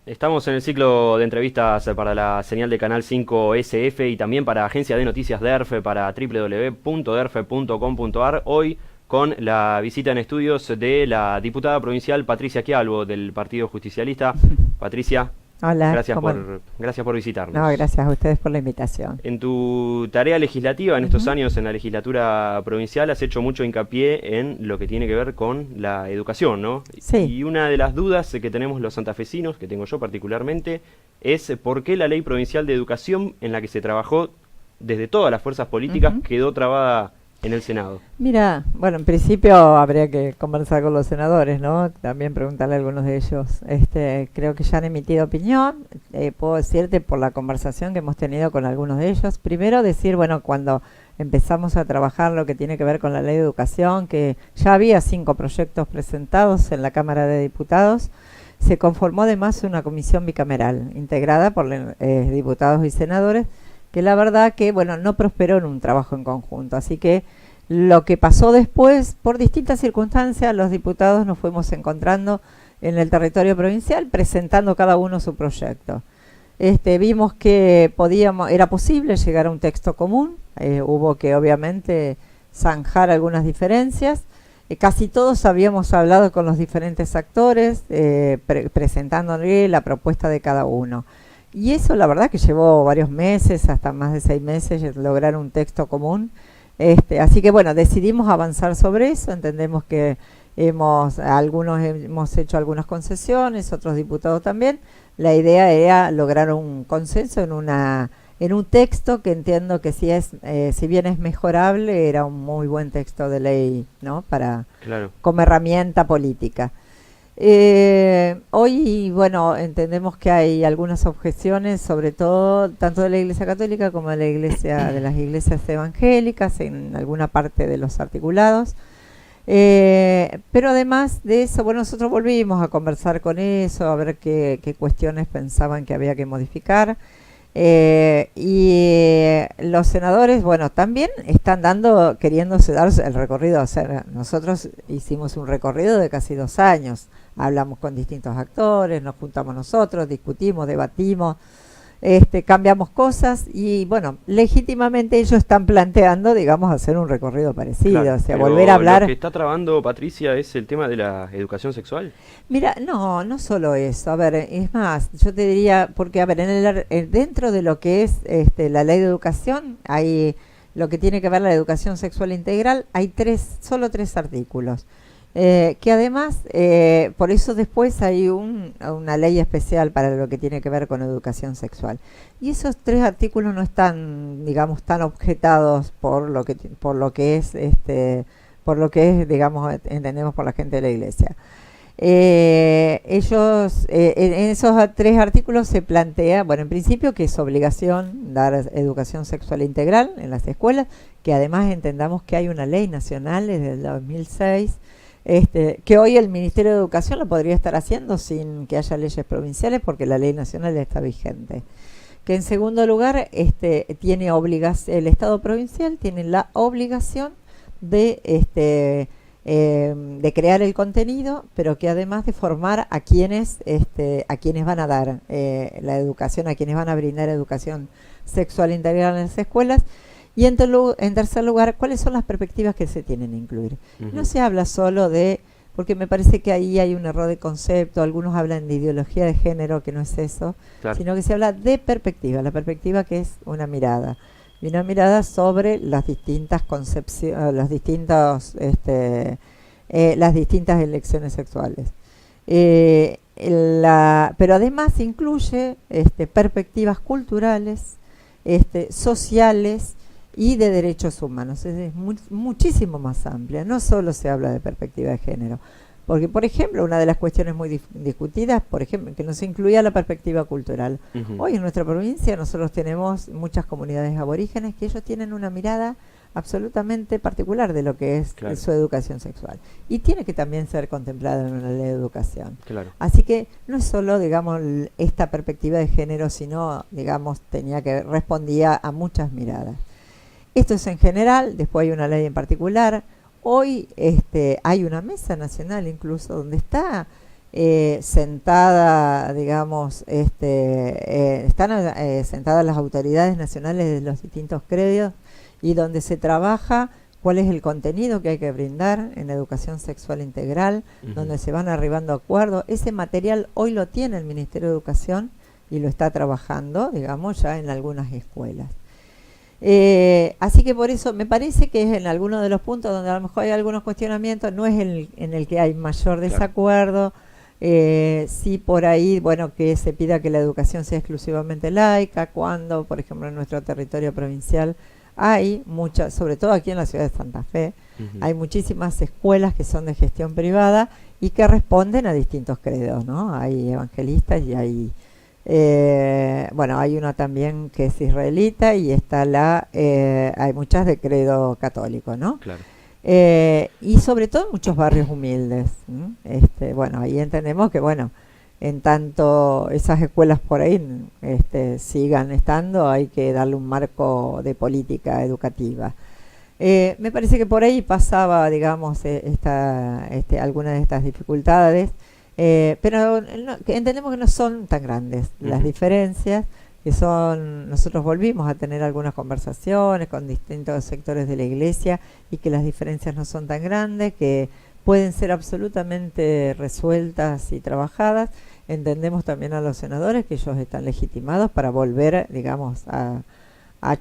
Estamos en el ciclo de entrevistas para la señal de Canal 5 SF y también para Agencia de Noticias DERF, para www.derf.com.ar. Hoy con la visita en estudios de la diputada provincial Patricia Quialbo del Partido Justicialista. Patricia, Hola, gracias por visitarnos. No, gracias a ustedes por la invitación. En tu tarea legislativa, en estos años en la legislatura provincial, has hecho mucho hincapié en lo que tiene que ver con la educación, ¿no? Sí. Y una de las dudas que tenemos los santafesinos, que tengo yo particularmente, es por qué la ley provincial de educación, en la que se trabajó desde todas las fuerzas políticas, quedó trabada en el Senado. Mira, bueno, en principio habría que conversar con los senadores, ¿no? También preguntarle a algunos de ellos. Creo que ya han emitido opinión. Puedo decirte por la conversación que hemos tenido con algunos de ellos. Primero decir, bueno, cuando empezamos a trabajar lo que tiene que ver con la ley de educación, que ya había 5 proyectos presentados en la Cámara de Diputados, se conformó además una comisión bicameral integrada por diputados y senadores, que la verdad que, bueno, no prosperó en un trabajo en conjunto. Así que lo que pasó después, por distintas circunstancias, los diputados nos fuimos encontrando en el territorio provincial, presentando cada uno su proyecto. Vimos que era posible llegar a un texto común, hubo que obviamente zanjar algunas diferencias. Casi todos habíamos hablado con los diferentes actores, presentándole la propuesta de cada uno. Y eso la verdad que llevó varios meses, hasta más de 6 meses, lograr un texto común. Así que bueno, decidimos avanzar sobre eso. Entendemos que algunos hemos hecho algunas concesiones, otros diputados también. La idea era lograr un consenso en un texto que entiendo que si bien es mejorable, era un muy buen texto de ley, ¿no? Como herramienta política. Hoy, bueno, entendemos que hay algunas objeciones, sobre todo tanto de la Iglesia Católica como de las iglesias evangélicas en alguna parte de los articulados. Pero además de eso, bueno, nosotros volvimos a conversar con eso, a ver qué cuestiones pensaban que había que modificar. Los senadores, bueno, también están queriéndose dar el recorrido. O sea, nosotros hicimos un recorrido de casi 2 años. Hablamos con distintos actores, nos juntamos nosotros, discutimos, debatimos, cambiamos cosas y, bueno, legítimamente ellos están planteando, digamos, hacer un recorrido parecido, claro, o sea, volver a hablar. Lo que está trabando, Patricia, es el tema de la educación sexual. Mira, no solo eso. A ver, es más, yo te diría, porque, a ver, dentro de lo que es la ley de educación, hay lo que tiene que ver la educación sexual integral, hay solo 3 artículos. Que además, por eso después hay una ley especial para lo que tiene que ver con educación sexual. Y esos 3 artículos no están, digamos, tan objetados por lo que es, digamos, entendemos por la gente de la Iglesia. Ellos, en esos 3 artículos se plantea, bueno, en principio que es obligación dar educación sexual integral en las escuelas, que además entendamos que hay una ley nacional desde el 2006, que hoy el Ministerio de Educación lo podría estar haciendo sin que haya leyes provinciales porque la ley nacional ya está vigente. Que en segundo lugar, el Estado provincial tiene la obligación de crear el contenido, pero que además de formar a quienes van a dar la educación, a quienes van a brindar educación sexual integral en las escuelas. Y en tercer lugar, ¿cuáles son las perspectivas que se tienen que incluir? No se habla solo porque me parece que ahí hay un error de concepto, algunos hablan de ideología de género, que no es eso, claro, sino que se habla de perspectiva, la perspectiva que es una mirada, y una mirada sobre las distintas concepciones, las distintas elecciones sexuales. Pero además incluye perspectivas culturales, sociales, y de derechos humanos. Es muchísimo más amplia, no solo se habla de perspectiva de género, porque, por ejemplo, una de las cuestiones muy discutidas, por ejemplo, que no se incluía la perspectiva cultural. Hoy en nuestra provincia nosotros tenemos muchas comunidades aborígenes que ellos tienen una mirada absolutamente particular de lo que es su educación sexual, y tiene que también ser contemplada en una ley de educación. Así que no es solo, digamos, esta perspectiva de género, sino, digamos, respondía a muchas miradas. Esto es en general, después hay una ley en particular. Hoy hay una mesa nacional incluso donde está sentada, digamos, están sentadas las autoridades nacionales de los distintos credos y donde se trabaja cuál es el contenido que hay que brindar en educación sexual integral, donde se van arribando a acuerdos. Ese material hoy lo tiene el Ministerio de Educación y lo está trabajando, digamos, ya en algunas escuelas. Así que por eso me parece que es en algunos de los puntos donde a lo mejor hay algunos cuestionamientos, no es en el que hay mayor desacuerdo. Sí, por ahí, bueno, que se pida que la educación sea exclusivamente laica, cuando, por ejemplo, en nuestro territorio provincial hay muchas, sobre todo aquí en la ciudad de Santa Fe, hay muchísimas escuelas que son de gestión privada y que responden a distintos credos, ¿no? Hay evangelistas y hay, bueno, hay una también que es israelita y está hay muchas de credo católico, ¿no? Claro. Y sobre todo en muchos barrios humildes. Bueno, ahí entendemos que, bueno, en tanto esas escuelas por ahí sigan estando, hay que darle un marco de política educativa. Me parece que por ahí pasaba, digamos, algunas de estas dificultades, pero que entendemos que no son tan grandes las diferencias, que son, nosotros volvimos a tener algunas conversaciones con distintos sectores de la iglesia y que las diferencias no son tan grandes, que pueden ser absolutamente resueltas y trabajadas. Entendemos también a los senadores que ellos están legitimados para volver, digamos, a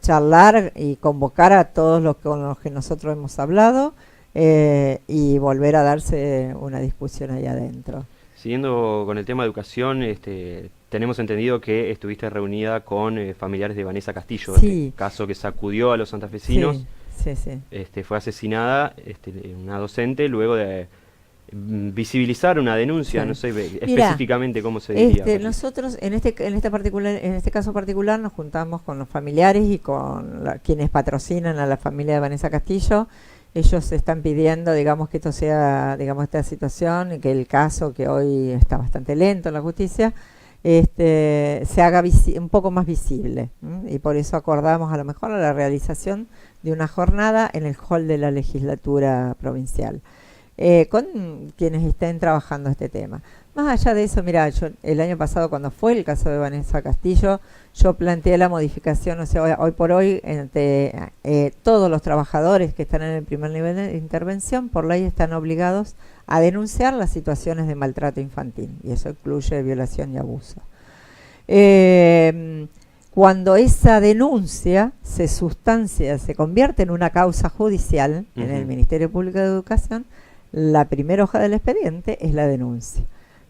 charlar y convocar a todos los con los que nosotros hemos hablado y volver a darse una discusión ahí adentro. Siguiendo con el tema de educación, tenemos entendido que estuviste reunida con familiares de Vanessa Castillo, sí. Caso que sacudió a los santafesinos. Sí, sí, sí. Fue asesinada una docente luego de visibilizar una denuncia, sí. No sé específicamente cómo se diría. Nosotros en este caso particular nos juntamos con los familiares y con quienes patrocinan a la familia de Vanessa Castillo. Ellos están pidiendo, digamos, que esto sea, digamos, esta situación, que el caso que hoy está bastante lento en la justicia, se haga un poco más visible. Y por eso acordamos a lo mejor la realización de una jornada en el hall de la legislatura provincial, con quienes estén trabajando este tema. Más allá de eso, mira, yo el año pasado cuando fue el caso de Vanessa Castillo, yo planteé la modificación, o sea, hoy por hoy, entre todos los trabajadores que están en el primer nivel de intervención, por ley están obligados a denunciar las situaciones de maltrato infantil, y eso incluye violación y abuso. Cuando esa denuncia se sustancia, se convierte en una causa judicial en el Ministerio Público de Educación, la primera hoja del expediente es la denuncia.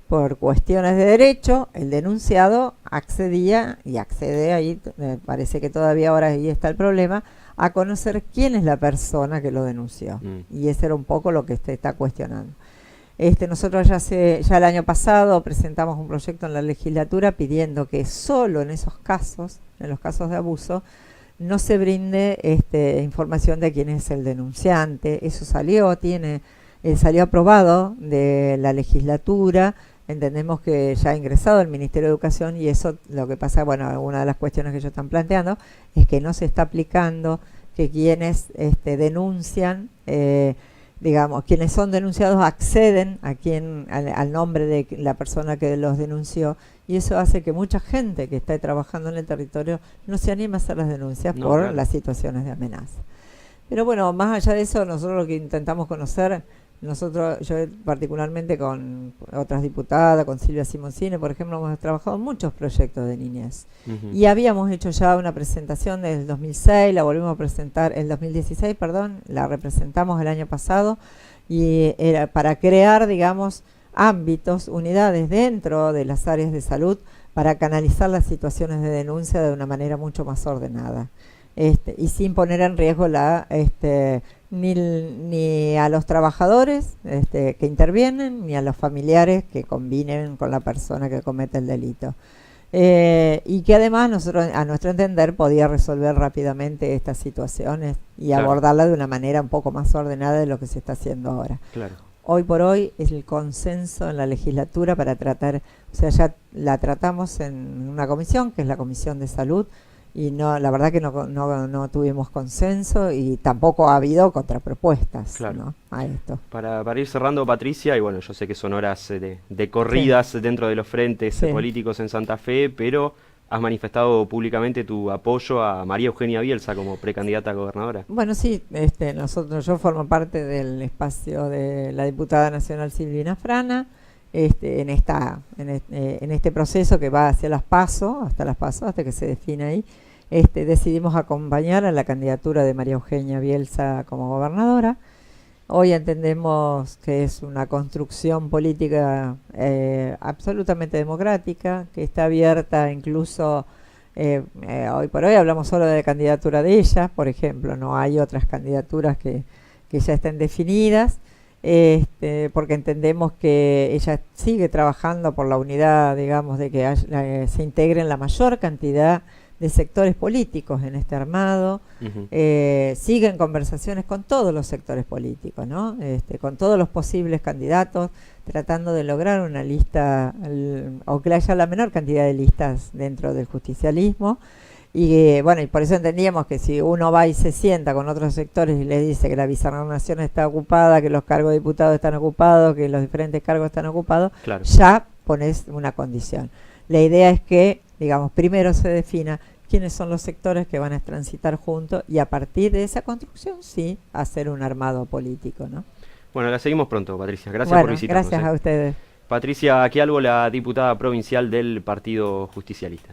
Por cuestiones de derecho, el denunciado accedía y accede ahí, me parece que todavía ahora ahí está el problema, a conocer quién es la persona que lo denunció. Y ese era un poco lo que se está cuestionando. Nosotros ya el año pasado presentamos un proyecto en la legislatura pidiendo que solo en esos casos, en los casos de abuso, no se brinde información de quién es el denunciante. Eso salió aprobado de la legislatura. Entendemos que ya ha ingresado el Ministerio de Educación y eso lo que pasa, bueno, una de las cuestiones que ellos están planteando es que no se está aplicando que quienes denuncian, digamos, quienes son denunciados acceden al nombre de la persona que los denunció, y eso hace que mucha gente que está trabajando en el territorio no se anime a hacer las denuncias por las situaciones de amenaza. Pero bueno, más allá de eso, nosotros lo que intentamos conocer, yo particularmente con otras diputadas, con Silvia Simoncini, por ejemplo, hemos trabajado en muchos proyectos de niñez. Y habíamos hecho ya una presentación del 2006, la volvimos a presentar, el 2016, perdón, la representamos el año pasado, y era para crear, digamos, ámbitos, unidades dentro de las áreas de salud para canalizar las situaciones de denuncia de una manera mucho más ordenada. Y sin poner en riesgo ni a los trabajadores que intervienen, ni a los familiares que conviven con la persona que comete el delito. Y que además nosotros, a nuestro entender, podía resolver rápidamente estas situaciones y abordarlas de una manera un poco más ordenada de lo que se está haciendo ahora. Claro. Hoy por hoy es el consenso en la legislatura para tratar, o sea, ya la tratamos en una comisión, que es la Comisión de Salud, y no, la verdad que no tuvimos consenso y tampoco ha habido contrapropuestas, Claro. ¿no? A esto. Para ir cerrando, Patricia, y bueno, yo sé que son horas de corridas dentro de los frentes Sí. políticos en Santa Fe, pero has manifestado públicamente tu apoyo a María Eugenia Bielsa como precandidata a gobernadora. Bueno, sí, yo formo parte del espacio de la diputada nacional Silvina Frana, en este proceso que va hacia las PASO, hasta que se define ahí. Decidimos acompañar a la candidatura de María Eugenia Bielsa como gobernadora. Hoy entendemos que es una construcción política absolutamente democrática, que está abierta incluso, hoy por hoy hablamos solo de la candidatura de ella, por ejemplo, no hay otras candidaturas que ya estén definidas, porque entendemos que ella sigue trabajando por la unidad, digamos, de que se integren la mayor cantidad de sectores políticos en este armado. Ujú. Siguen conversaciones con todos los sectores políticos, ¿no? Con todos los posibles candidatos, tratando de lograr una lista, o que haya la menor cantidad de listas dentro del justicialismo. Y bueno, y por eso entendíamos que si uno va y se sienta con otros sectores y le dice que la vicegobernación está ocupada, que los cargos de diputados están ocupados, que los diferentes cargos están ocupados, Claro. ya pones una condición. La idea es que, digamos, primero se defina quiénes son los sectores que van a transitar juntos y a partir de esa construcción, sí, hacer un armado político, ¿no? Bueno, la seguimos pronto, Patricia. Gracias Bueno, por visitarnos. gracias a ustedes. Patricia Aquialvo, la diputada provincial del Partido Justicialista.